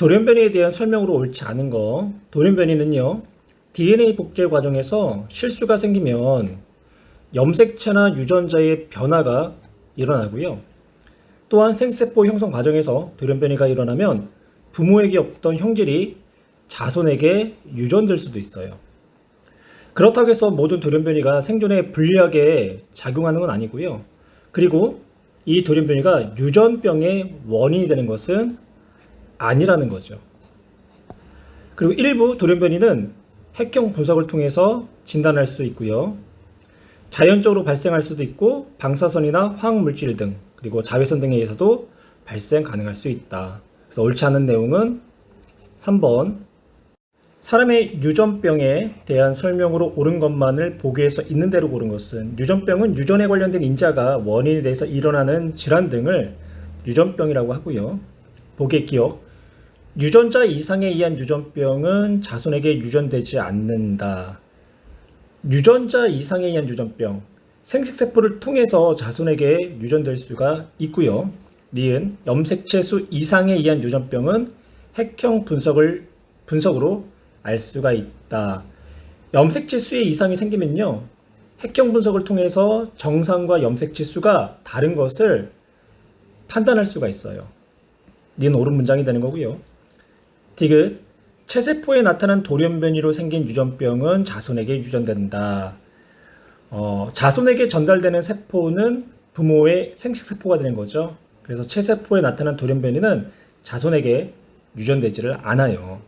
돌연변이에 대한 설명으로 옳지 않은 거. 돌연변이는요, DNA 복제 과정에서 실수가 생기면 염색체나 유전자의 변화가 일어나고요. 또한 생세포 형성 과정에서 돌연변이가 일어나면 부모에게 없던 형질이 자손에게 유전될 수도 있어요. 그렇다고 해서 모든 돌연변이가 생존에 불리하게 작용하는 건 아니고요. 그리고 이 돌연변이가 유전병의 원인이 되는 것은 아니라는 거죠. 그리고 일부 돌연변이는 핵형 분석을 통해서 진단할 수 있고요. 자연적으로 발생할 수도 있고 방사선이나 화학물질 등 그리고 자외선 등에 의해서도 발생 가능할 수 있다. 그래서 옳지 않은 내용은 3번 사람의 유전병에 대한 설명으로 옳은 것만을 보기에서 있는 대로 고른 것은 유전병은 유전에 관련된 인자가 원인이 돼서 일어나는 질환 등을 유전병이라고 하고요. 보기의 기억 유전자 이상에 의한 유전병은 자손에게 유전되지 않는다. 유전자 이상에 의한 유전병 생식세포를 통해서 자손에게 유전될 수가 있고요. 니은 염색체 수 이상에 의한 유전병은 핵형 분석으로 알 수가 있다. 염색체 수의 이상이 생기면요. 핵형 분석을 통해서 정상과 염색체 수가 다른 것을 판단할 수가 있어요. 니은 옳은 문장이 되는 거고요. 디귿 체세포에 나타난 돌연변이로 생긴 유전병은 자손에게 유전된다. 자손에게 전달되는 세포는 부모의 생식세포가 되는 거죠. 그래서 체세포에 나타난 돌연변이는 자손에게 유전되지를 않아요.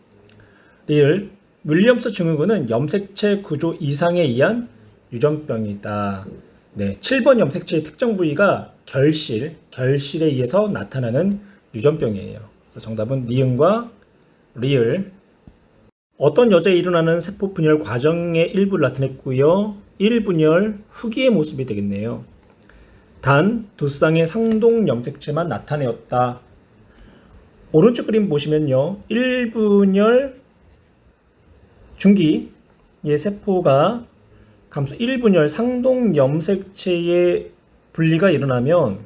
리을 윌리엄스 증후군은 염색체 구조 이상에 의한 유전병이다. 네, 7번 염색체의 특정 부위가 결실에 의해서 나타나는 유전병이에요. 정답은 니은과 리을 어떤 여자에 일어나는 세포 분열 과정의 일부를 나타냈고요. 1분열 후기의 모습이 되겠네요. 단 두 쌍의 상동 염색체만 나타내었다. 오른쪽 그림 보시면요. 1분열 중기의 세포가 감소 1분열 상동 염색체의 분리가 일어나면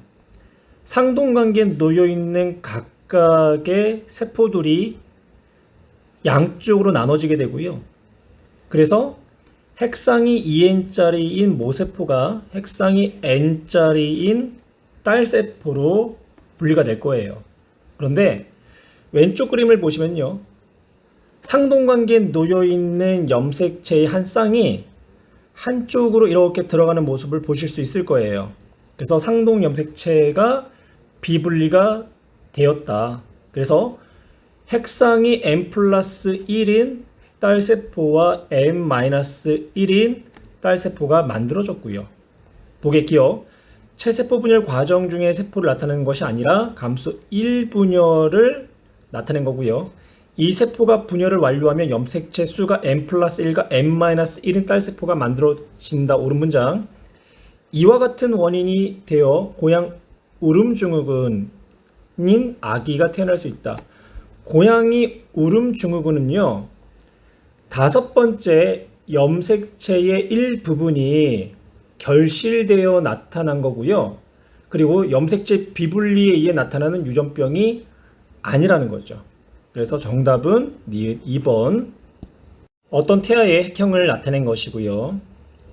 상동관계에 놓여있는 각각의 세포들이 양쪽으로 나눠지게 되고요. 그래서 핵상이 2N짜리인 모세포가 핵상이 N짜리인 딸세포로 분리가 될 거예요. 그런데 왼쪽 그림을 보시면요. 상동관계에 놓여있는 염색체의 한 쌍이 한쪽으로 이렇게 들어가는 모습을 보실 수 있을 거예요. 그래서 상동 염색체가 비분리가 되었다. 그래서 핵상이 n 플러스 1인 딸세포와 n-1인 딸세포가 만들어졌고요. 보기의 기억, 체세포 분열 과정 중에 세포를 나타내는 것이 아니라 감소 1분열을 나타낸 거고요. 이 세포가 분열을 완료하면 염색체 수가 n 플러스 1과 n-1인 딸세포가 만들어진다. 옳은 문장. 이와 같은 원인이 되어 고양 울음증후군인 아기가 태어날 수 있다. 고양이 울음증후군은요. 5번째 염색체의 일부분이 결실되어 나타난 거고요. 그리고 염색체 비분리에 의해 나타나는 유전병이 아니라는 거죠. 그래서 정답은 2번 어떤 태아의 핵형을 나타낸 것이고요.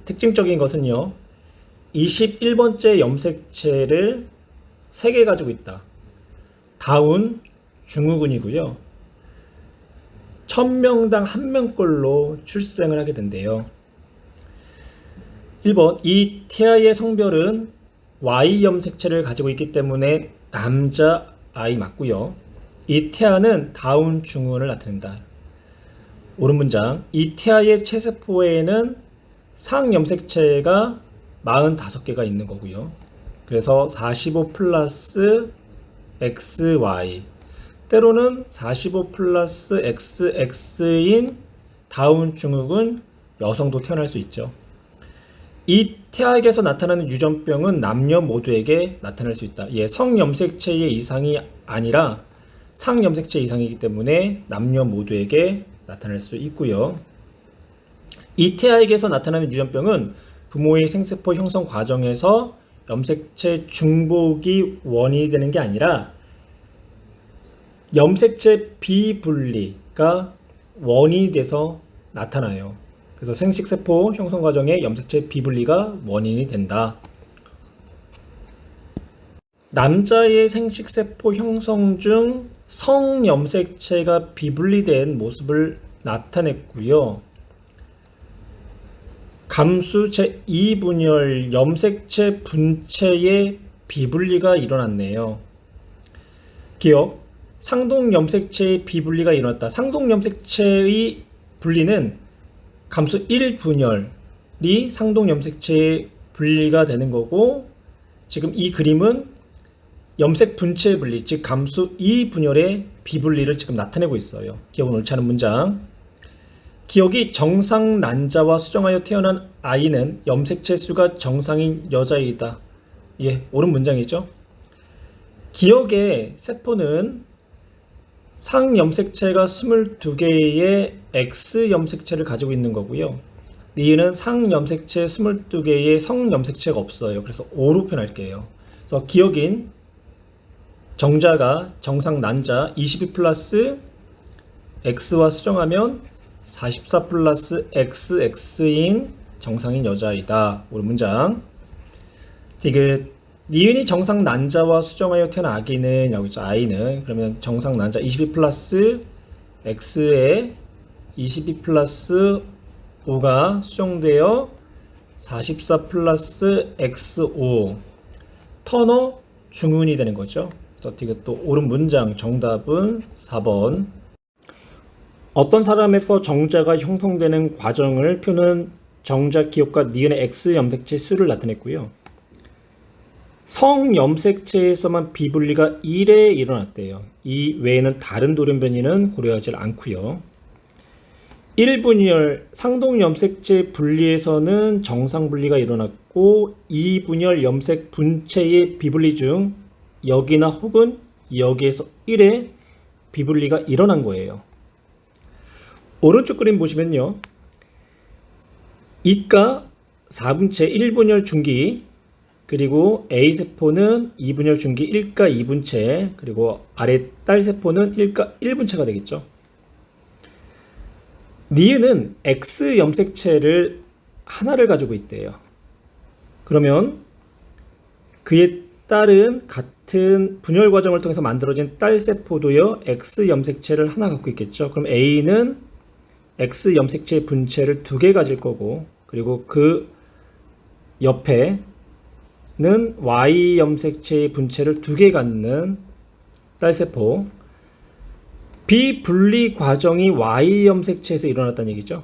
특징적인 것은요. 21번째 염색체를 3개 가지고 있다. 다운 증후군이고요. 1000명당 1명꼴로 출생을 하게 된대요. 1번 이 태아의 성별은 Y 염색체를 가지고 있기 때문에 남자 아이 맞고요. 이 태아는 다운 증후군을 나타낸다. 옳은 문장. 이 태아의 체세포에는 상 염색체가 45개가 있는 거고요. 그래서 45 플러스 XY 때로는 45 플러스 XX인 다운 증후군 여성도 태어날 수 있죠. 이 태아에게서 나타나는 유전병은 남녀 모두에게 나타날 수 있다. 성염색체의 이상이 아니라 상염색체 이상이기 때문에 남녀 모두에게 나타날 수 있고요. 이 태아에게서 나타나는 유전병은 부모의 생세포 형성 과정에서 염색체 중복이 원인이 되는 게 아니라 염색체 비분리가 원인이 돼서 나타나요. 그래서 생식세포 형성 과정에 염색체 비분리가 원인이 된다. 남자의 생식세포 형성 중 성염색체가 비분리된 모습을 나타냈고요. 감수 제2분열 염색체 분체의 비분리가 일어났네요. 기억, 상동염색체의 비분리가 일어났다. 상동염색체의 분리는 감수 1분열이 상동염색체의 분리가 되는 거고, 지금 이 그림은 염색 분체의 분리, 즉 감수 2분열의 비분리를 지금 나타내고 있어요. 기억은 옳지 않은 문장. 기억이 정상 난자와 수정하여 태어난 아이는 염색체 수가 정상인 여자이다. 예, 옳은 문장이죠. 기억의 세포는 상염색체가 22개의 X염색체를 가지고 있는 거고요. 니은은 상염색체 22개의 성염색체가 없어요. 그래서 O로 표현할게요. 그래서 기억인 정자가 정상 난자 22 플러스 X와 수정하면 44 플러스 XX인 정상인 여자이다. 옳은 문장. 디귿, 니은이 정상 난자와 수정하여 태어난 아기는 여기 있죠. 아이는 그러면 정상 난자 22 플러스 X에 22 플러스 5가 수정되어 44 플러스 XO 터너 중운이 되는 거죠. 그래서 디귿 또 옳은 문장 정답은 4번. 어떤 사람에서 정자가 형성되는 과정을 표현한 정자 기억과 니은의 X 염색체 수를 나타냈고요. 성염색체에서만 비분리가 1회 일어났대요. 이 외에는 다른 돌연변이는 고려하지 않고요. 1분열 상동염색체 분리에서는 정상분리가 일어났고 2분열 염색 분체의 비분리 중 여기나 혹은 여기에서 1회 비분리가 일어난 거예요. 오른쪽 그림 보시면요. 이가 4분체 1분열 중기, 그리고 A세포는 2분열 중기 1가 2분체, 그리고 아래 딸세포는 1가 1분체가 되겠죠. 니은은 X 염색체를 하나를 가지고 있대요. 그러면 그에 따른 같은 분열 과정을 통해서 만들어진 딸세포도요, X 염색체를 하나 갖고 있겠죠. 그럼 A는 X 염색체 분체를 2개 가질 거고, 그리고 그 옆에는 Y 염색체의 분체를 2개 갖는 딸세포. 비분리 과정이 Y 염색체에서 일어났다는 얘기죠.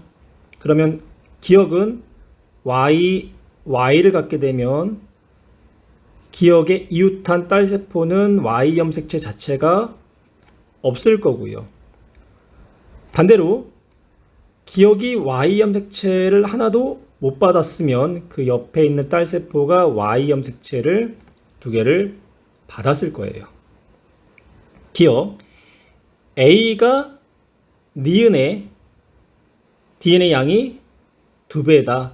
그러면 기억은 Y를 갖게 되면 기억에 이웃한 딸세포는 Y 염색체 자체가 없을 거고요. 반대로 기억이 Y 염색체를 하나도 못 받았으면 그 옆에 있는 딸세포가 Y 염색체를 2개를 받았을 거예요. 기억, A가 니은의 DNA 양이 2배다.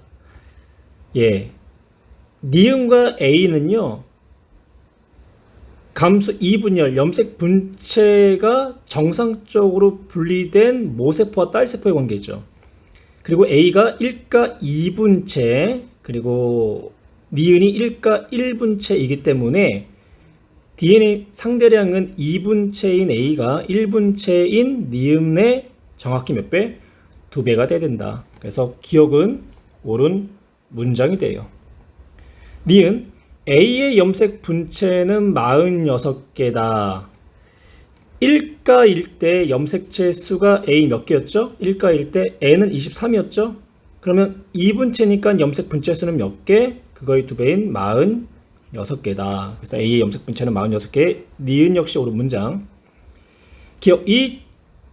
예, 니은과 A는요, 감수 2분열 염색 분체가 정상적으로 분리된 모세포와 딸세포의 관계죠. 그리고 A가 1가 2분체, 그리고 니은이 1가 1분체이기 때문에 DNA 상대량은 2분체인 A가 1분체인 니은의 정확히 몇 배? 2배가 돼야 된다. 그래서 기억은 옳은 문장이 돼요. 니은, A의 염색 분체는 46개다. 1가일 때 염색체 수가 A 몇 개였죠? 1가일 때 N은 23이었죠? 그러면 2분체니까 염색 분체 수는 몇 개? 그거의 2배인 46개다. 그래서 A의 염색 분체는 46개. 니은 역시 옳은 문장. 기억, 이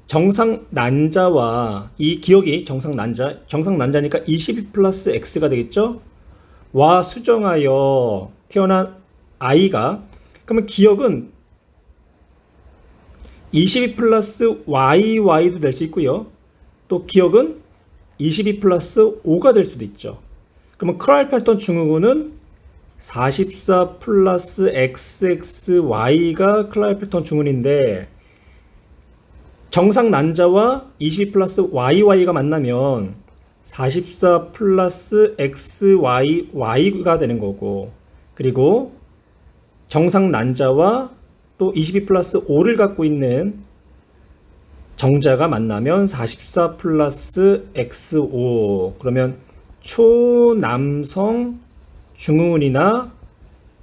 정상 난자와 이 기억이 정상 난자니까 22 플러스 X가 되겠죠? 와 수정하여 태어난 아이가, 그러면 기억은 22 플러스 YY도 될 수 있고요. 또 기억은 22 플러스 5가 될 수도 있죠. 그러면 크라이펠턴 증후군은 44 플러스 XXY가 클라이펠턴 증후군인데 정상 난자와 22 플러스 YY가 만나면 44 플러스 XYY가 되는 거고, 그리고 정상 난자와 또 22 플러스 5를 갖고 있는 정자가 만나면 44 플러스 XO. 그러면 초남성 중흥운이나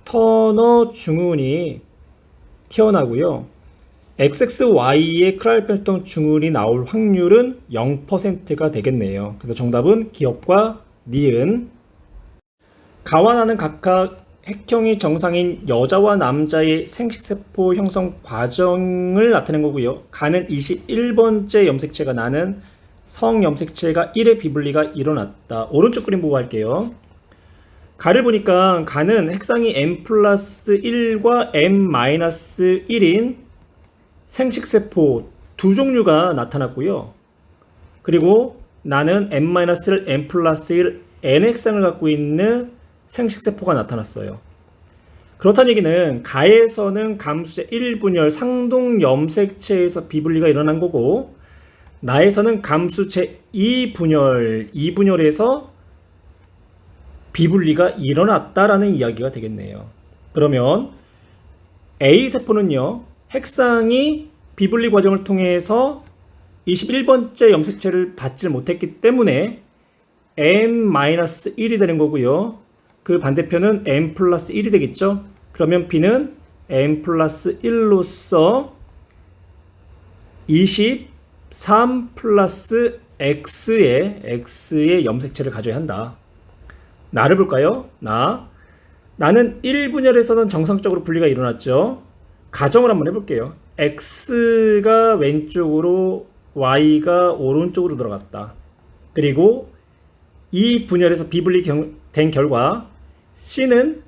터너 중흥운이 튀어나고요. XXY의 크랄펠턴 중흥운이 나올 확률은 0%가 되겠네요. 그래서 정답은 기업과 니은. 가와 나는 각각 핵형이 정상인 여자와 남자의 생식세포 형성 과정을 나타낸 거고요. 가는 21번째 염색체가 나는 성염색체가 1의 비분리가 일어났다. 오른쪽 그림 보고 할게요. 가를 보니까 가는 핵상이 M 플러스 1과 M 마이너스 1인 생식세포 두 종류가 나타났고요. 그리고 나는 M 마이너스 1, M 플러스 1, N 핵상을 갖고 있는 생식세포가 나타났어요. 그렇다는 얘기는 가에서는 감수제 1분열 상동염색체에서 비분리가 일어난 거고, 나에서는 감수제 2분열에서 비분리가 일어났다라는 이야기가 되겠네요. 그러면 A세포는요, 핵상이 비분리 과정을 통해서 21번째 염색체를 받지 못했기 때문에 M-1이 되는 거고요. 그 반대편은 M 플러스 1이 되겠죠. 그러면 B는 M 플러스 1로서 23 플러스 X의 염색체를 가져야 한다. 나를 볼까요? 나는 1분열에서는 정상적으로 분리가 일어났죠. 가정을 한번 해볼게요. X가 왼쪽으로 Y가 오른쪽으로 들어갔다. 그리고 이 분열에서 비분리 된 결과 C는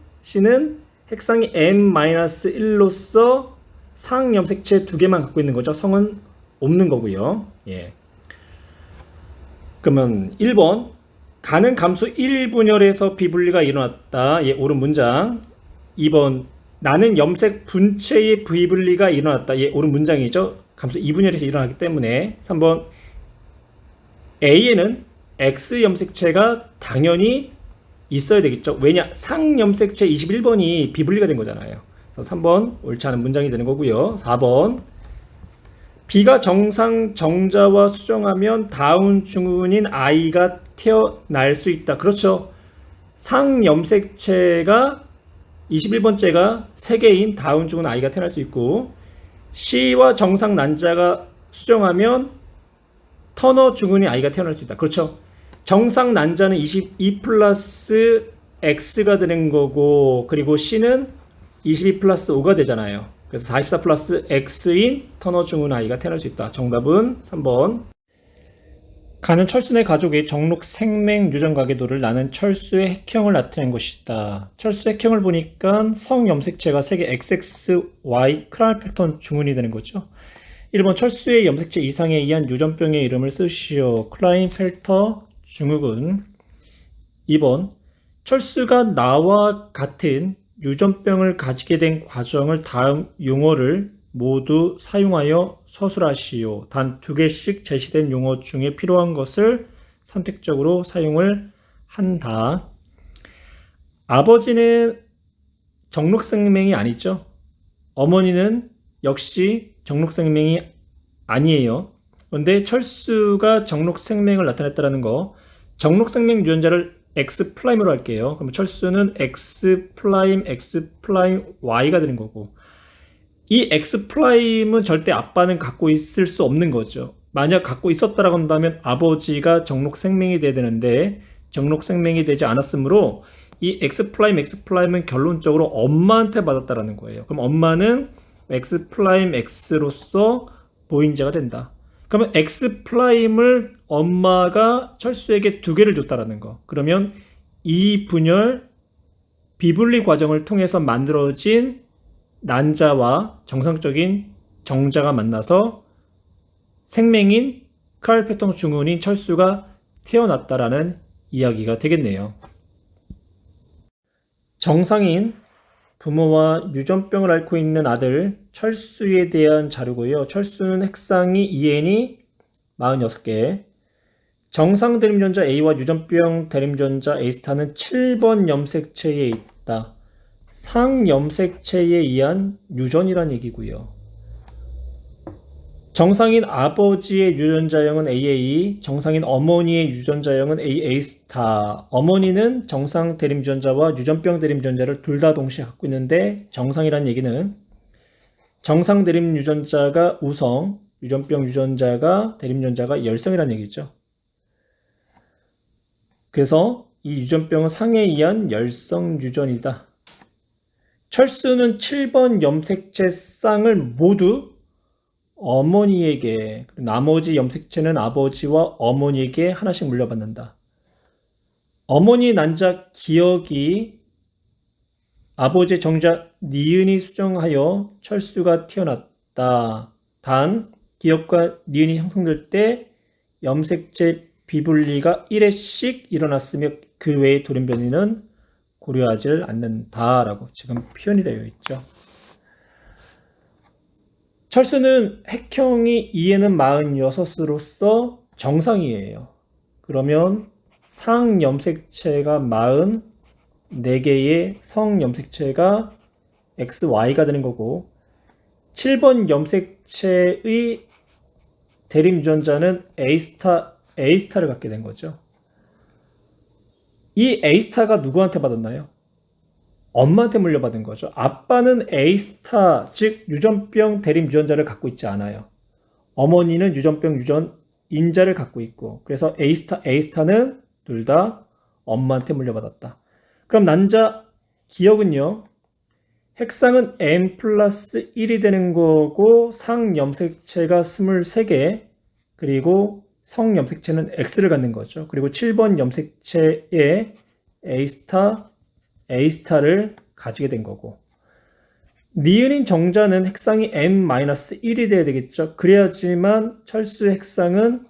핵상이 M-1로서 상염색체 2개만 갖고 있는 거죠. 성은 없는 거고요. 예. 그러면 1번 가는 감수 1분열에서 비분리가 일어났다. 예, 옳은 문장. 2번 나는 염색 분체의 비분리가 일어났다. 예, 옳은 문장이죠. 감수 2분열에서 일어나기 때문에. 3번 A에는 X 염색체가 당연히 있어야 되겠죠. 왜냐? 상염색체 21번이 비분리가 된 거잖아요. 그래서 3번 옳지 않은 문장이 되는 거고요. 4번 B가 정상 정자와 수정하면 다운 중운인 I가 태어날 수 있다. 그렇죠. 상염색체가 21번째가 3개인 다운 중운 I가 태어날 수 있고, C와 정상 난자가 수정하면 터너 중운인 I가 태어날 수 있다. 그렇죠. 정상 난자는 22 플러스 X가 되는 거고, 그리고 C는 22 플러스 5가 되잖아요. 그래서 44 플러스 X인 터너 중운 I가 태어날 수 있다. 정답은 3번. 가는 철수네 가족의 정록 생맹 유전 가계도를 나는 철수의 핵형을 나타낸 것이다. 철수 핵형을 보니까 성염색체가 3개 XXY 크랄펠턴 중운이 되는 거죠. 1번 철수의 염색체 이상에 의한 유전병의 이름을 쓰시오. 클라인펠터 증후군. 2번 철수가 나와 같은 유전병을 가지게 된 과정을 다음 용어를 모두 사용하여 서술하시오. 단 2개씩 제시된 용어 중에 필요한 것을 선택적으로 사용을 한다. 아버지는 정록생명이 아니죠. 어머니는 역시 정록생명이 아니에요. 그런데 철수가 정록생명을 나타냈다는 거, 정록생명 유전자를 X'으로 할게요. 그럼 철수는 X'Y가 되는 거고, 이 X'은 절대 아빠는 갖고 있을 수 없는 거죠. 만약 갖고 있었다라고 한다면 아버지가 정록생명이 돼야 되는데 정록생명이 되지 않았으므로 이 X'은 결론적으로 엄마한테 받았다라는 거예요. 그럼 엄마는 X'로서 보인자가 된다. 그러면 X'을 엄마가 철수에게 2개를 줬다라는 거. 그러면 이 분열 비분리 과정을 통해서 만들어진 난자와 정상적인 정자가 만나서 생명인 크랄펠턴 중운인 철수가 태어났다라는 이야기가 되겠네요. 정상인 부모와 유전병을 앓고 있는 아들 철수에 대한 자료고요. 철수는 핵상이 EN이 46개, 정상 대림전자 A와 유전병 대림전자 A스타는 7번 염색체에 있다. 상염색체에 의한 유전이란 얘기고요. 정상인 아버지의 유전자형은 AA, 정상인 어머니의 유전자형은 AA 스타. 어머니는 정상 대림유전자와 유전병 대림유전자를 둘 다 동시에 갖고 있는데, 정상이란 얘기는 정상 대림유전자가 우성, 유전병 유전자가 대림유전자가 열성이란 얘기죠. 그래서 이 유전병은 상에 의한 열성 유전이다. 철수는 7번 염색체 쌍을 모두 어머니에게, 나머지 염색체는 아버지와 어머니에게 하나씩 물려받는다. 어머니 난자 기억이 아버지의 정자 니은이 수정하여 철수가 태어났다. 단 기억과 니은이 형성될 때 염색체 비분리가 1회씩 일어났으며 그 외의 돌연변이는 고려하지 않는다라고 지금 표현이 되어 있죠. 철수는 핵형이 2에는 46으로서 정상이에요. 그러면 상염색체가 44개의 성염색체가 XY가 되는 거고, 7번 염색체의 대림유전자는 A스타를 갖게 된 거죠. 이 A스타가 누구한테 받았나요? 엄마한테 물려받은 거죠. 아빠는 A스타, 즉 유전병 대림 유전자를 갖고 있지 않아요. 어머니는 유전병 유전 인자를 갖고 있고, 그래서 A스타는 둘 다 엄마한테 물려받았다. 그럼 난자 기억은요, 핵상은 M 플러스 1이 되는 거고, 상염색체가 23개, 그리고 성염색체는 X를 갖는 거죠. 그리고 7번 염색체에 A스타를 가지게 된 거고, 니은인 정자는 핵상이 M-1이 돼야 되겠죠. 그래야지만 철수 핵상은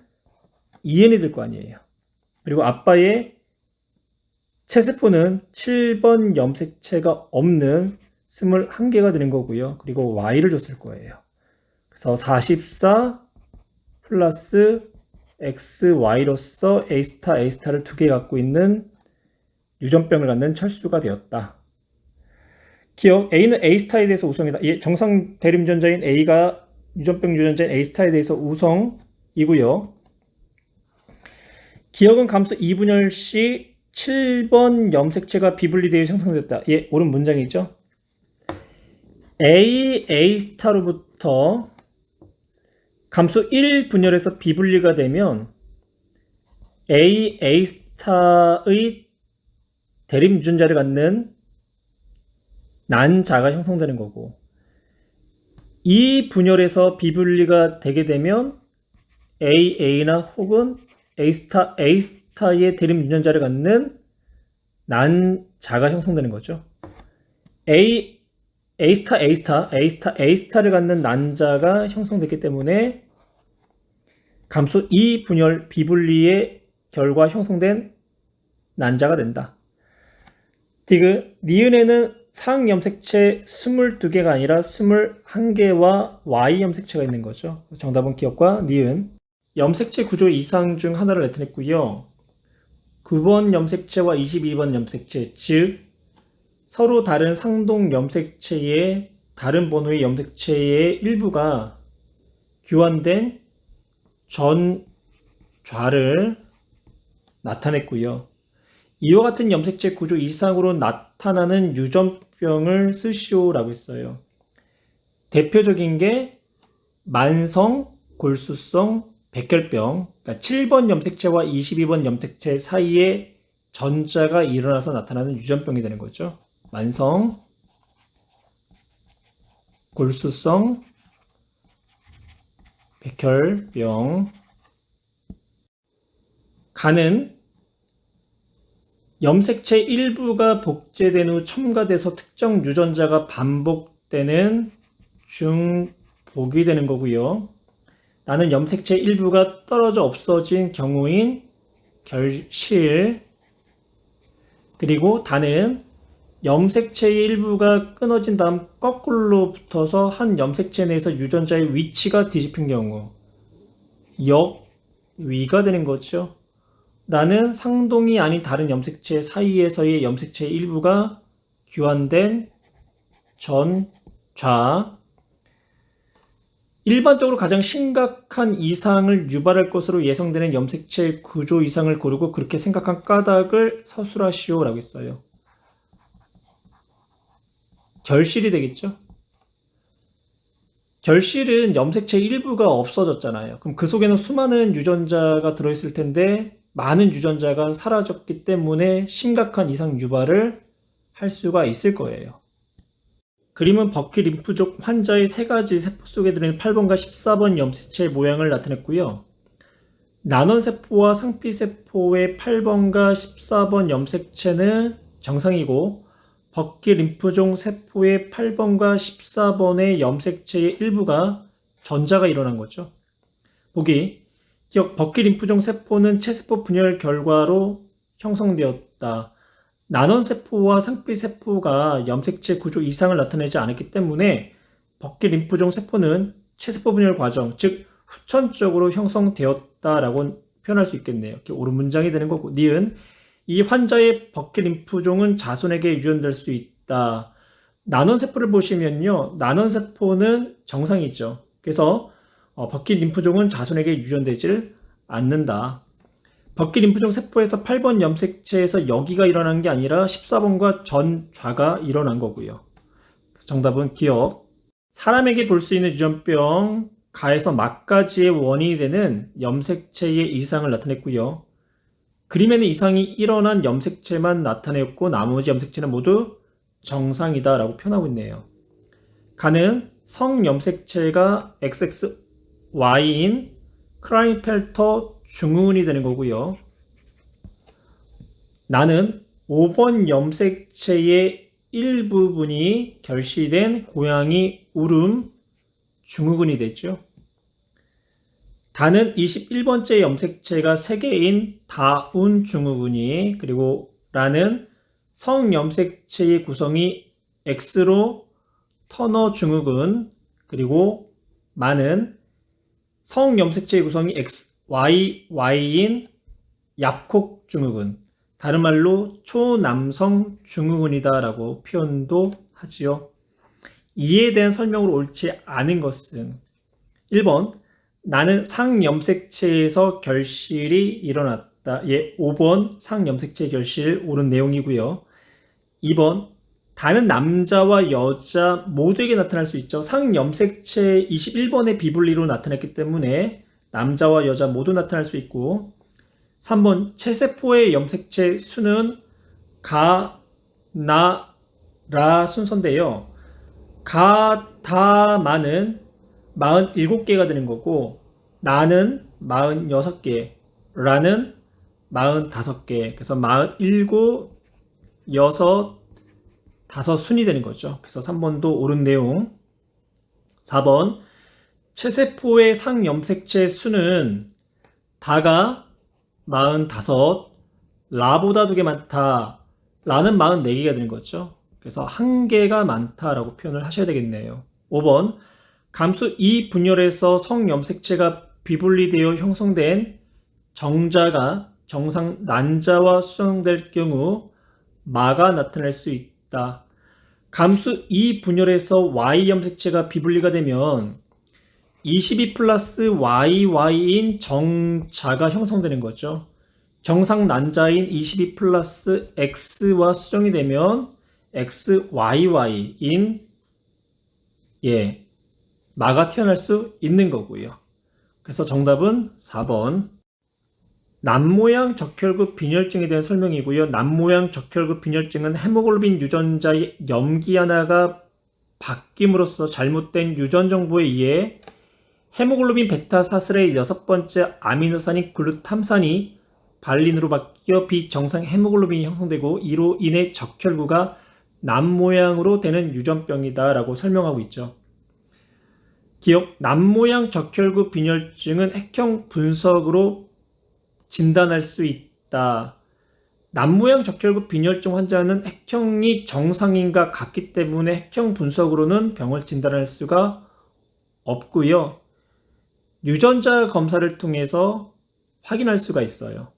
EN이 될 거 아니에요. 그리고 아빠의 체세포는 7번 염색체가 없는 21개가 되는 거고요. 그리고 Y를 줬을 거예요. 그래서 44 플러스 XY로서 A스타를 2개 갖고 있는 유전병을 갖는 철수가 되었다. 기억, A는 A스타에 대해서 우성이다. 정상 대림유전자인 A가 유전병 유전자인 A스타에 대해서 우성이고요. 기억은 감수 2분열 시 7번 염색체가 비분리되어 형성됐다. 옳은 문장이죠. A스타로부터 감수 1분열에서 비분리가 되면 A스타의 대림유전자를 갖는 난자가 형성되는 거고, 이 분열에서 비분리가 되게 되면 AA나 혹은 A스타의 대림유전자를 갖는 난자가 형성되는 거죠. A스타를 갖는 난자가 형성됐기 때문에 감수 2분열 비분리의 결과 형성된 난자가 된다. 디귿, 니은에는 상염색체 22개가 아니라 21개와 Y염색체가 있는 거죠. 정답은 기억과 니은. 염색체 구조 이상 중 하나를 나타냈고요. 9번 염색체와 22번 염색체, 즉 서로 다른 상동 염색체의 다른 번호의 염색체의 일부가 교환된 전좌를 나타냈고요. 이와 같은 염색체 구조 이상으로 나타나는 유전병을 쓰시오라고 했어요. 대표적인 게 만성, 골수성, 백혈병, 그러니까 7번 염색체와 22번 염색체 사이에 전자가 일어나서 나타나는 유전병이 되는 거죠. 만성, 골수성, 백혈병. 간은 염색체 일부가 복제된 후 첨가돼서 특정 유전자가 반복되는 중복이 되는 거고요. 나는 염색체 일부가 떨어져 없어진 경우인 결실. 그리고 다는 염색체의 일부가 끊어진 다음 거꾸로 붙어서 한 염색체 내에서 유전자의 위치가 뒤집힌 경우 역위가 되는 거죠. 라는 상동이 아닌 다른 염색체 사이에서의 염색체의 일부가 교환된 전좌. 일반적으로 가장 심각한 이상을 유발할 것으로 예상되는 염색체 구조 이상을 고르고 그렇게 생각한 까닭을 서술하시오 라고 했어요. 결실이 되겠죠. 결실은 염색체 일부가 없어졌잖아요. 그럼 그 속에는 수많은 유전자가 들어있을 텐데 많은 유전자가 사라졌기 때문에 심각한 이상 유발을 할 수가 있을 거예요. 그림은 버키 림프족 환자의 세 가지 세포 속에 들어있는 8번과 14번 염색체의 모양을 나타냈고요. 난원세포와 상피세포의 8번과 14번 염색체는 정상이고 버키 림프종 세포의 8번과 14번의 염색체의 일부가 전자가 일어난 거죠. 보기, 기억 버키 림프종 세포는 체세포 분열 결과로 형성되었다. 난원세포와 상피세포가 염색체 구조 이상을 나타내지 않았기 때문에 버키 림프종 세포는 체세포 분열 과정, 즉 후천적으로 형성되었다라고 표현할 수 있겠네요. 이렇게 옳은 문장이 되는 거고, 니은 이 환자의 버키 림프종은 자손에게 유전될 수 있다. 난원세포를 보시면요, 난원세포는 정상이죠. 그래서 버키 림프종은 자손에게 유전되질 않는다. 버키 림프종 세포에서 8번 염색체에서 여기가 일어난 게 아니라 14번과 전좌가 일어난 거고요. 정답은 기억. 사람에게 볼 수 있는 유전병 가에서 막가지의 원인이 되는 염색체의 이상을 나타냈고요. 그림에는 이상이 일어난 염색체만 나타냈고 나머지 염색체는 모두 정상이다 라고 표현하고 있네요. 가는 성염색체가 XXY인 크라인펠터 중후군이 되는 거고요. 나는 5번 염색체의 일부분이 결시된 고양이 울음 중후군이 되죠. 다는 21번째 염색체가 3개인 다운 중후군이, 그리고 라는 성염색체의 구성이 X로 터너 중후군, 그리고 마는 성염색체의 구성이 XYY인 얍콕 중후군, 다른 말로 초남성 중후군이다 라고 표현도 하지요. 이에 대한 설명으로 옳지 않은 것은 1번 나는 상염색체에서 결실이 일어났다. 5번 상염색체 결실 옳은 내용이고요. 2번 다는 남자와 여자 모두에게 나타날 수 있죠. 상염색체 21번의 비분리로 나타났기 때문에 남자와 여자 모두 나타날 수 있고, 3번 체세포의 염색체 수는 가, 나, 라 순서인데요. 가, 다, 마는 47개가 되는 거고, 나는 46개, 라는 45개, 그래서 47, 6, 5 순이 되는 거죠. 그래서 3번도 옳은 내용. 4번 체세포의 상염색체 수는 다가 45, 라보다 2개 많다, 라는 44개가 되는 거죠. 그래서 1개가 많다라고 표현을 하셔야 되겠네요. 5번 감수 2 분열에서 성염색체가 비분리되어 형성된 정자가 정상 난자와 수정될 경우 마가 나타날 수 있다. 감수 2 분열에서 Y 염색체가 비분리가 되면 22 플러스 YY인 정자가 형성되는 거죠. 정상 난자인 22 플러스 X와 수정이 되면 XYY인 마가 태어날 수 있는 거고요. 그래서 정답은 4번. 남모양 적혈구 빈혈증에 대한 설명이고요. 남모양 적혈구 빈혈증은 헤모글로빈 유전자의 염기 하나가 바뀜으로써 잘못된 유전 정보에 의해 헤모글로빈 베타 사슬의 6번째 아미노산인 글루탐산이 발린으로 바뀌어 비정상 헤모글로빈이 형성되고 이로 인해 적혈구가 남모양으로 되는 유전병이다 라고 설명하고 있죠. 기억, 남모양 적혈구 빈혈증은 핵형 분석으로 진단할 수 있다. 남모양 적혈구 빈혈증 환자는 핵형이 정상인과 같기 때문에 핵형 분석으로는 병을 진단할 수가 없고요. 유전자 검사를 통해서 확인할 수가 있어요.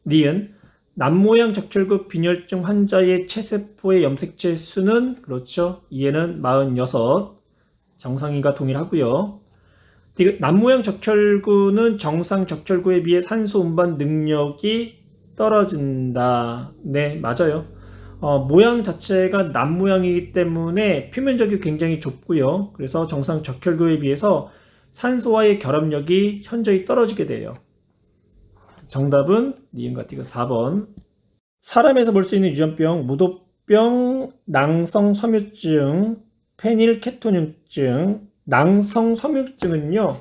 니은 남모양 적혈구 빈혈증 환자의 체세포의 염색체 수는 그렇죠. 이에는 46 정상인과 동일하고요. 남모양 적혈구는 정상 적혈구에 비해 산소 운반 능력이 떨어진다. 네, 맞아요. 모양 자체가 남모양이기 때문에 표면적이 굉장히 좁고요. 그래서 정상 적혈구에 비해서 산소와의 결합력이 현저히 떨어지게 돼요. 정답은 니은과 띠가 4번. 사람에서 볼 수 있는 유전병, 무도병, 낭성섬유증, 페닐케토늄증. 낭성섬유증은요,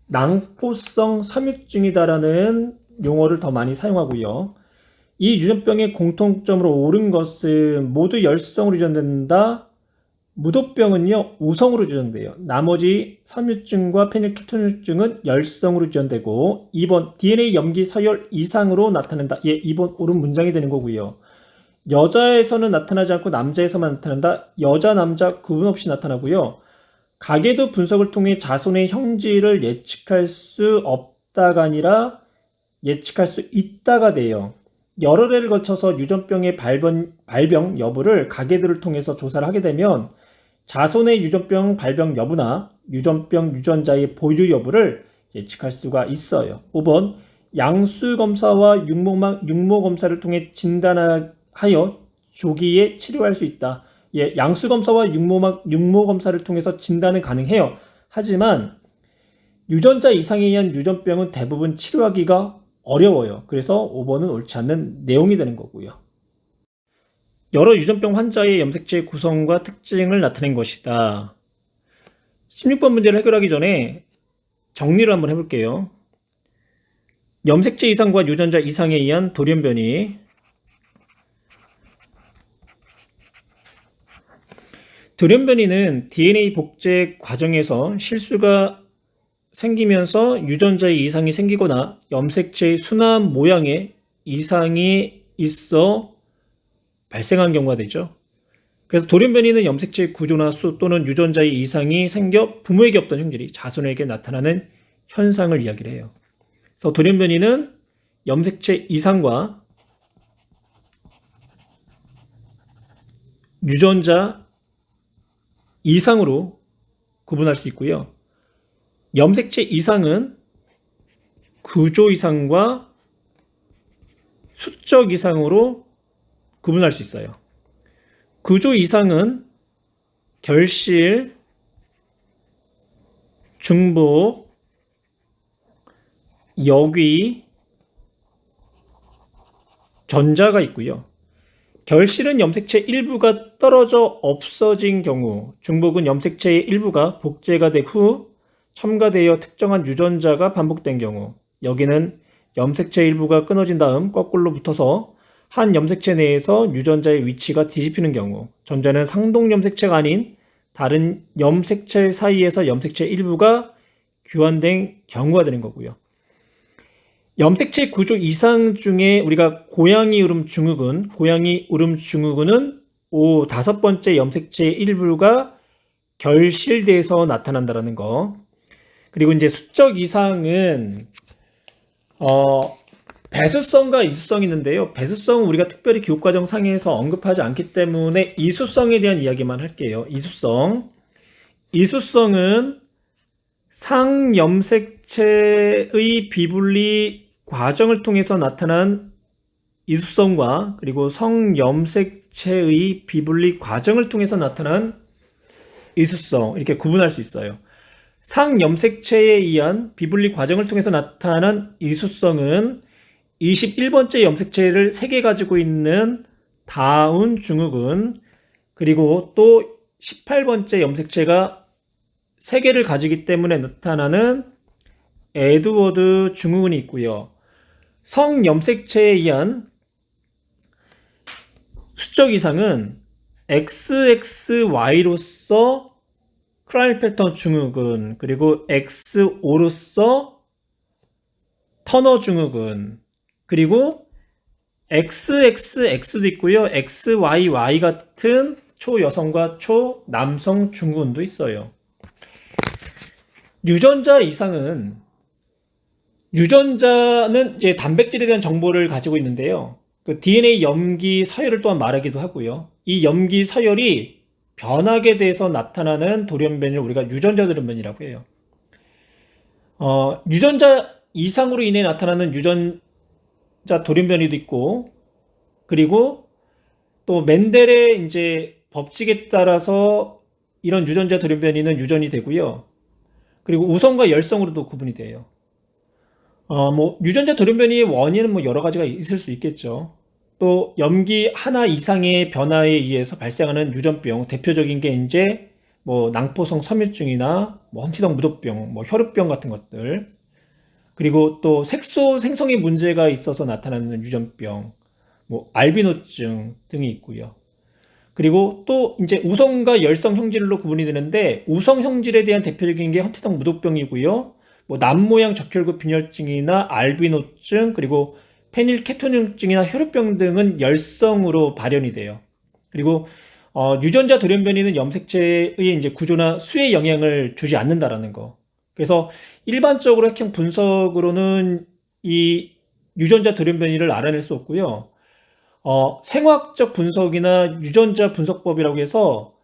낭포성 섬유증이다라는 용어를 더 많이 사용하고요. 이 유전병의 공통점으로 옳은 것은 모두 열성으로 유전된다. 무도병은요, 우성으로 유전돼요. 나머지 섬유증과 페닐케토늄증은 열성으로 유전되고 2번 DNA 염기 서열 이상으로 나타난다. 예, 2번 옳은 문장이 되는 거고요. 여자에서는 나타나지 않고 남자에서만 나타난다. 여자, 남자 구분 없이 나타나고요. 가계도 분석을 통해 자손의 형질을 예측할 수 없다가 아니라 예측할 수 있다가 돼요. 여러 해를 거쳐서 유전병의 발병 여부를 가계도를 통해서 조사를 하게 되면 자손의 유전병 발병 여부나 유전병 유전자의 보유 여부를 예측할 수가 있어요. 5번 양수검사와 육모검사를 통해 진단하여 조기에 치료할 수 있다. 예, 양수검사와 육모검사를 통해서 진단은 가능해요. 하지만 유전자 이상에 의한 유전병은 대부분 치료하기가 어려워요. 그래서 5번은 옳지 않는 내용이 되는 거고요. 여러 유전병 환자의 염색체의 구성과 특징을 나타낸 것이다. 16번 문제를 해결하기 전에 정리를 한번 해볼게요. 염색체 이상과 유전자 이상에 의한 돌연변이. 돌연변이는 DNA 복제 과정에서 실수가 생기면서 유전자의 이상이 생기거나 염색체의 순환 모양에 이상이 있어 발생한 경우가 되죠. 그래서 돌연변이는 염색체의 구조나 수 또는 유전자의 이상이 생겨 부모에게 없던 형질이 자손에게 나타나는 현상을 이야기를 해요. 그래서 돌연변이는 염색체 이상과 유전자 이상으로 구분할 수 있고요. 염색체 이상은 구조 이상과 수적 이상으로 구분할 수 있어요. 구조 이상은 결실, 중복, 역위, 전자가 있고요. 결실은 염색체 일부가 떨어져 없어진 경우, 중복은 염색체의 일부가 복제가 된 후 첨가되어 특정한 유전자가 반복된 경우, 여기는 염색체 일부가 끊어진 다음 거꾸로 붙어서 한 염색체 내에서 유전자의 위치가 뒤집히는 경우, 전자는 상동 염색체가 아닌 다른 염색체 사이에서 염색체 일부가 교환된 경우가 되는 거고요. 염색체 구조 이상 중에 우리가 고양이 울음 증후군, 은 5번째 염색체의 일부가 결실돼서 나타난다는 거. 그리고 이제 수적 이상은 배수성과 이수성이 있는데요. 배수성은 우리가 특별히 교육과정 상에서 언급하지 않기 때문에 이수성에 대한 이야기만 할게요. 이수성은 상염색체의 비분리 과정을 통해서 나타난 이수성과 그리고 성염색체의 비분리 과정을 통해서 나타난 이수성, 이렇게 구분할 수 있어요. 상염색체에 의한 비분리 과정을 통해서 나타난 이수성은 21번째 염색체를 3개 가지고 있는 다운 증후군, 그리고 또 18번째 염색체가 3개를 가지기 때문에 나타나는 에드워드 증후군이 있고요. 성염색체에 의한 수적 이상은 XXY로서 크라일펠터 증후군, 그리고 XO로서 터너 증후군, 그리고 XXX도 있고요. XYY 같은 초여성과 초남성 증후군도 있어요. 유전자는 이제 단백질에 대한 정보를 가지고 있는데요. 그 DNA 염기 서열을 또한 말하기도 하고요. 이 염기 서열이 변하게 돼서 나타나는 돌연변이를 우리가 유전자 돌연변이라고 해요. 유전자 이상으로 인해 나타나는 유전자 돌연변이도 있고, 그리고 또 멘델의 이제 법칙에 따라서 이런 유전자 돌연변이는 유전이 되고요. 그리고 우성과 열성으로도 구분이 돼요. 유전자 돌연변이의 원인은 여러 가지가 있을 수 있겠죠. 또 염기 하나 이상의 변화에 의해서 발생하는 유전병, 대표적인 게 이제 낭포성 섬유증이나 헌티덩 무도병, 혈우병 같은 것들, 그리고 또 색소 생성에 문제가 있어서 나타나는 유전병, 알비노증 등이 있고요. 그리고 또 이제 우성과 열성 형질로 구분이 되는데, 우성 형질에 대한 대표적인 게 헌티덩 무도병이고요. 남모양 적혈구 빈혈증이나 알비노증, 그리고 페닐케토닌증이나 혈우병 등은 열성으로 발현이 돼요. 그리고 유전자 돌연변이는 염색체의 이제 구조나 수에 영향을 주지 않는다라는 거. 그래서 일반적으로 핵형 분석으로는 이 유전자 돌연변이를 알아낼 수 없고요. 생화학적 분석이나 유전자 분석법이라고 해서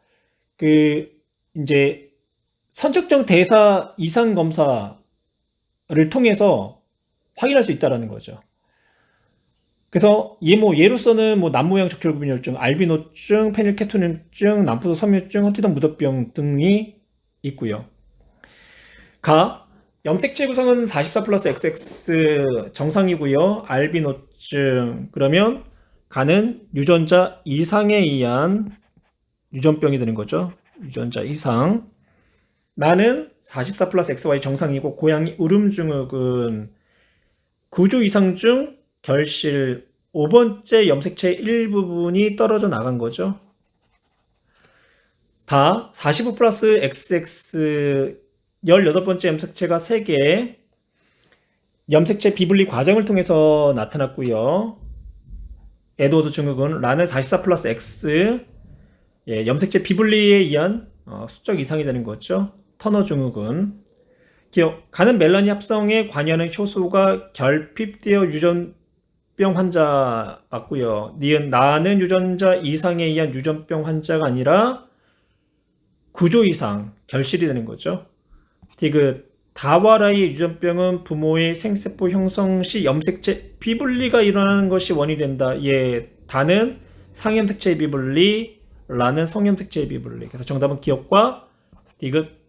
그 이제 선적정 대사 이상 검사를 통해서 확인할 수 있다라는 거죠. 그래서 예로서는 남모양 적혈구빈혈증, 알비노증, 페닐케토닌증, 남포도 섬유증, 헌티덩 무도병 등이 있고요. 염색체 구성은 44 플러스 XX 정상이고요. 알비노증, 그러면 가는 유전자 이상에 의한 유전병이 되는 거죠. 유전자 이상. 나는 44 플러스 XY 정상이고, 고양이 울음증후군 9주 이상 중 결실 5번째 염색체 일부분이 떨어져 나간 거죠. 45 플러스 XX 18번째 염색체가 3개, 염색체 비분리 과정을 통해서 나타났고요. 에드워드 증후군, 라는 44 플러스 X, 염색체 비분리에 의한 수적 이상이 되는 거죠. 터너 증후군. 가는 멜라닌 합성에 관여하는 효소가 결핍되어 유전병 환자 맞고요. 나는 유전자 이상에 의한 유전병 환자가 아니라 구조 이상, 결실이 되는 거죠. 다와라의 유전병은 부모의 생세포 형성 시 염색체 비분리가 일어나는 것이 원인이 된다. 다는 상염색체 비분리, 라는 성염색체 비분리. 그래서 정답은 기억과 디귿